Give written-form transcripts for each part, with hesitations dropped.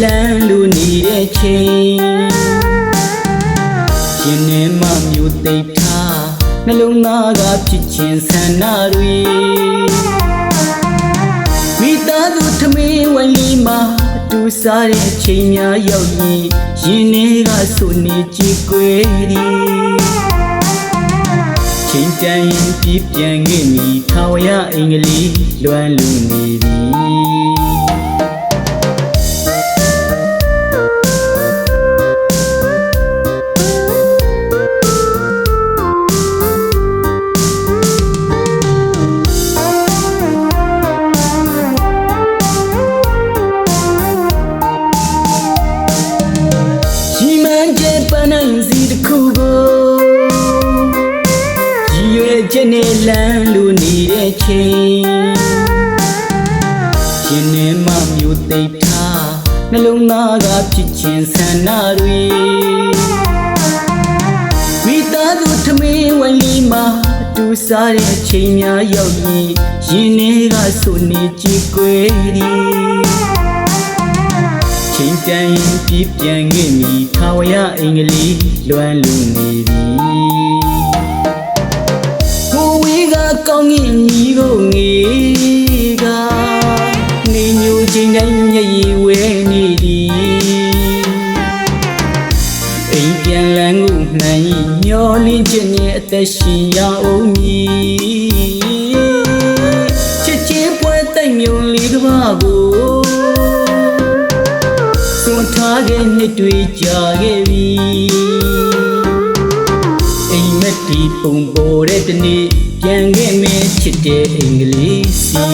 လမ်းလူနေတဲ့ချိန်ရှင်နေမှမျိုးသိပ်ထားနှလုံးသားကဖြစ်ခြင်းဆန္ဒတွေမိသားစုထမင်းဝိုင်းလေးမှာအတူစားတဲ့ချိန်များရောက်ရင်ရင်ထဲကဆိုနေကြည်ကွယ်သည်ချိန်တန်ရင်ပြပြန်ခဲ့မိထာဝရအင်္ဂလိပ်လွမ်းလူနေသည်နဲ့လမ်းလူနေတဲ့ချိန်ရှင်နေမှမျိုးသိပ်ထားနှလုံးသားကဖြစ်ခြင်းဆန္ဒတွေမိသားစုထမင်းဝိုင်းလေးမှာအတူစားတဲ့ချိန်များရောက်ရင်ရင်ထဲကဆိုနေကြည်ကွယ်သည်ချိန်တန်ရင်ပြပြန်ခဲ့မိထာဝရအင်္ဂလိပ်လွမ်းလူနေသည်ကောင်းငင်ကြီးကိုငေးကနေညူချိန်တိုင်းမျက်ရည်ဝဲနေသည်အိမ်ပြန်လန်းကိုနိုင်မျောလင်းခြင်းနဲ့အသက်ရှင်ရအောင်မည်ချစ်ချင်းပွဲတိုက်မြုံလေးတစ်ပါးကိုစွန့်ထားခဲ့နှစ်တွေကြာခဲ့ပြီအိမ်မက်ဒီပုံပေါ်တဲ့တနေ့ပြန်ခဲ့မယ်ချစ်တဲ့အင်္ဂလိပ်စီ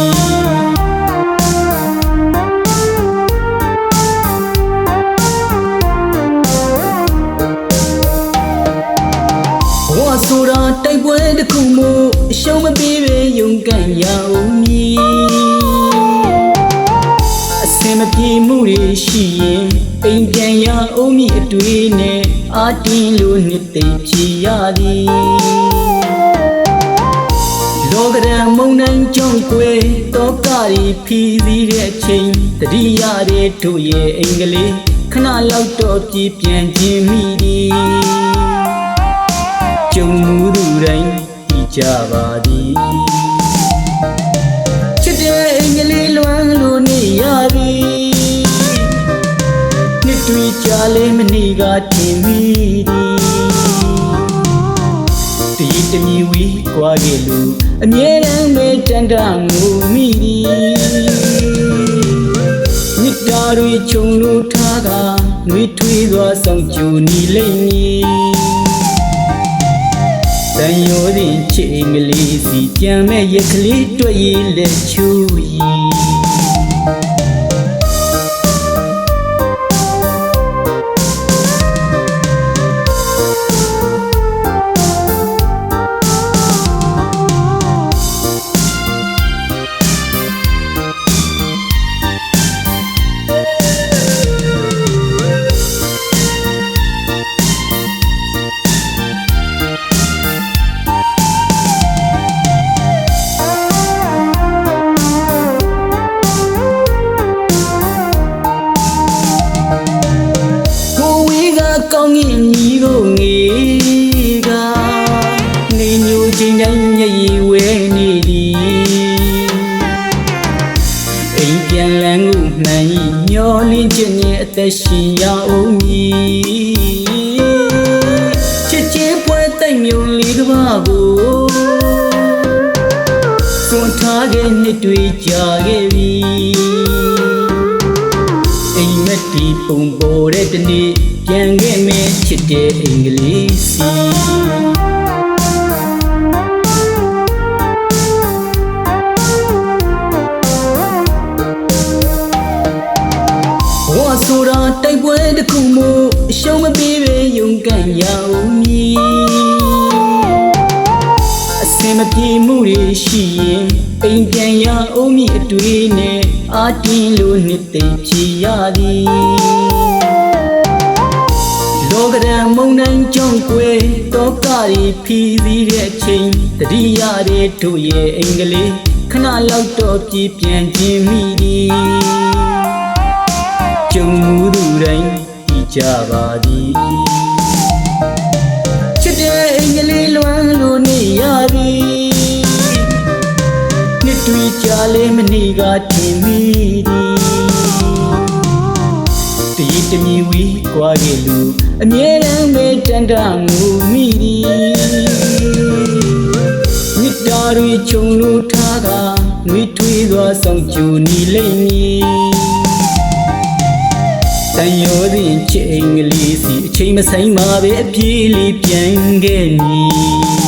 ဘဝဆိုတာတိုက်ပွဲတစ်ခုမို့အရှုံးမပေးပဲရုန်းကန်ရအောင်မည်အစင်မပြေမှုတွေရှိရင်အိမ်ပြန်ရအောင်မည်အတွေ့နဲ့အာတင်းလို့နှစ်သိမ့်ဖြစ်ရသည်လောကရန်မုန်တိုင်းကြုံကွယ်တောကရီဖီးစီးတဲ့ချိန်တတိယတဲ့တို့ရဲ့အင်္ဂလိပ်ခဏလောက်တော့ပြပြန်ခြင်းမိသည်ကြုံမှုသူတိုင်းသိကြပါသည်ချစ်တဲ့အင်္ဂလိပ်လွမ်းလို့နေရပြီနှစ်တွေကြာလဲမနေကထင်မိသည်တည်တမီဝီကွာခဲ့လို့အမြဲတမ်းပဲတန်တငိုမိသည်မြစ်တာတွေခြုံလို့ထားကနှွေးထွေးသွားဆောင်ကြူနီလိမ့်မည်တန်ရိုးသည်ချစ်အင်္ဂလိပ်စီကြံမဲ့ရက်ကလေးတွေ့ရလက်ချူရီကောင်းငင်ကြီးကိုငေးကနေညူချိန်တိုင်းမျက်ရည်ဝဲနေသည်အိမ်ပြန်လန်းကိုနိုင်မျောလင်းခြင်းနဲ့အသက်ရှင်ရအောင်မည်ချစ်ချင်းပွဲတိုက်မြုံလေးတစ်ပါးကိုစွန့်ထားခဲ့နှစ်တွေကြာခဲ့ပြီအိမ်မက်ဒီပုံပေါ်တဲ့တနေ့ပြန်ခဲ့မယ်ချစ်တဲ့အင်္ဂလိပ်စီဘဝဆိုတာတိုက်ပွဲတစ်ခုမို့အရှုံးမပေးပဲရုန်းကန်ရအောင်မည် င်မပြေမှုတွေရှိရင်အိမ်ပြန်ရအောင်မြအတွေ့နဲ့အာတင်းလို့နှစ်သိမ့်ဖြေရသည်လောကရန်မုန်တိုင်းကြောင့်ကွယ်တောကရီဖြီးစည်းတဲ့ချိန်တတိယတဲ့တို့ရဲ့အင်္ဂလိပ်ခဏလောက်တော့ပြေးပြန်ခြင်းမိသည်ကြုံမှုသူတိုင်းကြည်ကြပါသည်ချစ်တဲ့အင်္ဂလိပ်လွမ်းလို့နေရသည်နှစ်တွေကြာလေမနေကထင်မိသည်တည်တမီဝီကွာခဲ့လူအမြဲတမ်းပဲတန်တငူမိသည်မြစ်တာတွေခြုံလို့ထားကနှွေးထွေးသောဆောင်ကျူနီလိမ့်မည်တန်ရောစဉ်ချိန်ကလေးစီအချိန်မဆိုင်မှာပဲအပြေးလေးပြန်ခဲ့မည်